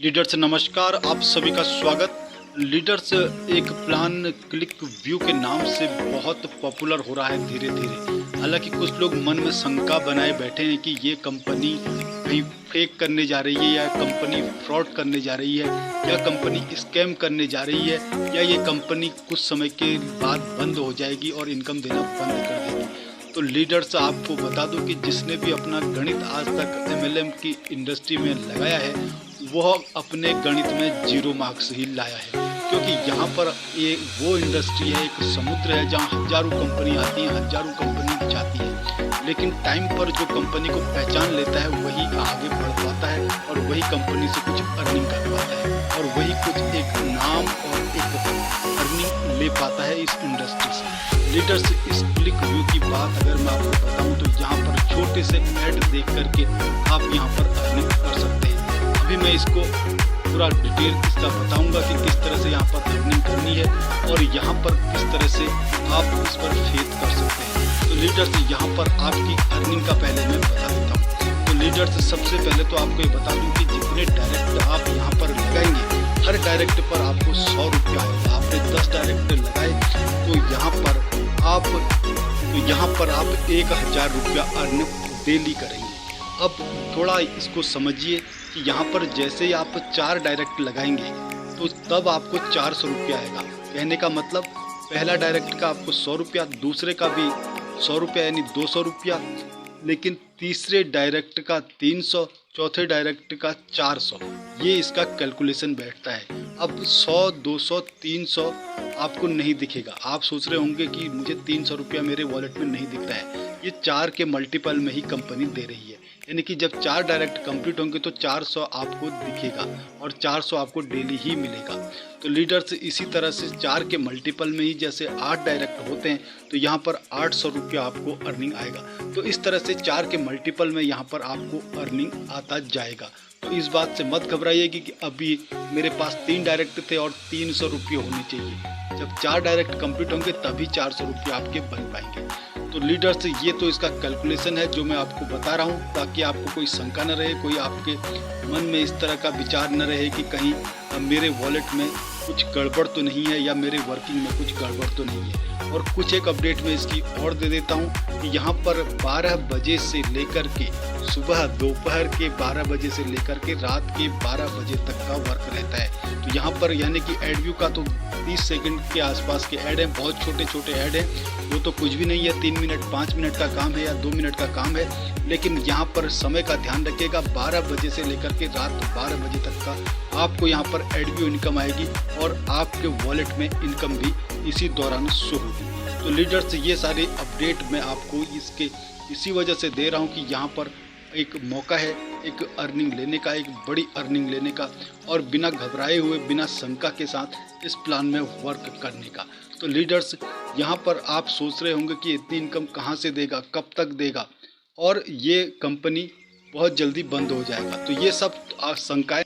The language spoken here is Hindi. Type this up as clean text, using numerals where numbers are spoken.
लीडर्स नमस्कार, आप सभी का स्वागत। लीडर्स एक प्लान क्लिक व्यू के नाम से बहुत पॉपुलर हो रहा है धीरे धीरे। हालांकि कुछ लोग मन में शंका बनाए बैठे हैं कि ये कंपनी कहीं फेक करने जा रही है, या कंपनी फ्रॉड करने जा रही है, या कंपनी स्कैम करने जा रही है, या ये कंपनी कुछ समय के बाद बंद हो जाएगी और इनकम देना बंद कर देगी। तो लीडर्स आपको बता दूं कि जिसने भी अपना गणित आज तक एमएलएम की इंडस्ट्री में लगाया है, वह अपने गणित में 0 मार्क्स ही लाया है। क्योंकि यहाँ पर ये वो इंडस्ट्री है, एक समुद्र है जहाँ हजारों कंपनी आती हैं, हजारों कंपनी जाती है, लेकिन टाइम पर जो कंपनी को पहचान लेता है वही आगे बढ़ पाता है और वही कंपनी से कुछ अर्निंग कर पाता है और वही कुछ एक नाम और एक अर्निंग ले पाता है इस इंडस्ट्री से। लीडर्स इस क्लिक व्यू की बात अगर मैं आपको बताऊं तो यहाँ पर छोटे से ऐड देख करके आप यहाँ पर अर्निंग कर सकते हैं। अभी मैं इसको पूरा डिटेल इसका बताऊंगा कि किस तरह से यहाँ पर अर्निंग करनी है और यहाँ पर किस तरह से आप इस पर फेथ कर सकते हैं। तो लीडर्स यहाँ पर आपकी अर्निंग का पहले मैं बता देता हूँ। तो लीडर्स सबसे पहले तो आपको ये बता दूँ कि जितने डायरेक्ट आप यहाँ पर लगाएंगे, हर डायरेक्ट पर आपको 100 रुपया आएगा। आपने 10 डायरेक्ट लगाए तो यहाँ पर आप 1000 रुपया अर्न डेली करेंगे। अब थोड़ा इसको समझिए कि यहाँ पर जैसे ही आप 4 डायरेक्ट लगाएंगे तो तब आपको 400 रुपया आएगा। कहने का मतलब पहला डायरेक्ट का आपको 100 रुपया, दूसरे का भी 100 रुपया यानी 200 रुपया, लेकिन तीसरे डायरेक्ट का 300, चौथे डायरेक्ट का 400। ये इसका कैलकुलेशन बैठता है। अब 100, 200, 300 आपको नहीं दिखेगा। आप सोच रहे होंगे कि मुझे 300 रुपया मेरे वॉलेट में नहीं दिख रहा है। ये 4 के मल्टीपल में ही कंपनी दे रही है, यानी कि जब 4 डायरेक्ट कंप्लीट होंगे तो 400 आपको दिखेगा और 400 आपको डेली ही मिलेगा। तो लीडर्स इसी तरह से 4 के मल्टीपल में ही जैसे 8 डायरेक्ट होते हैं तो यहाँ पर 800 रुपया आपको अर्निंग आएगा। तो इस तरह से 4 के मल्टीपल में यहाँ पर आपको अर्निंग आता जाएगा। तो इस बात से मत घबराइएगी कि अभी मेरे पास 3 डायरेक्ट थे और 300 रुपये होने चाहिए। जब 4 डायरेक्ट कंप्लीट होंगे तभी 400 रुपये आपके बन पाएंगे। तो लीडर्स ये तो इसका कैलकुलेशन है जो मैं आपको बता रहा हूँ, ताकि आपको कोई शंका न रहे, कोई आपके मन में इस तरह का विचार न रहे कि कहीं मेरे वॉलेट में कुछ गड़बड़ तो नहीं है या मेरे वर्किंग में कुछ गड़बड़ तो नहीं है। और कुछ एक अपडेट में इसकी और दे देता हूँ कि यहाँ पर 12 बजे से लेकर के सुबह दोपहर के 12 बजे से लेकर के रात के 12 बजे तक का वर्क रहता है। तो यहाँ पर यानी कि एड व्यू का तो 30 सेकंड के आसपास के ऐड हैं, बहुत छोटे छोटे ऐड हैं, वो तो कुछ भी नहीं है, 3 मिनट 5 मिनट का काम है या 2 मिनट का काम है। लेकिन यहाँ पर समय का ध्यान रखिएगा, 12 बजे से लेकर के रात 12 बजे तक का आपको यहाँ पर एड व्यू इनकम आएगी और आपके वॉलेट में इनकम भी इसी दौरान शो होगी। तो लीडर्स ये सारे अपडेट मैं आपको इसी वजह से दे रहा हूँ कि यहाँ पर एक मौका है एक अर्निंग लेने का, एक बड़ी अर्निंग लेने का, और बिना घबराए हुए, बिना शंका के साथ इस प्लान में वर्क करने का। तो लीडर्स यहाँ पर आप सोच रहे होंगे कि इतनी इनकम कहाँ से देगा, कब तक देगा, और ये कंपनी बहुत जल्दी बंद हो जाएगा। तो ये सब शंकाएं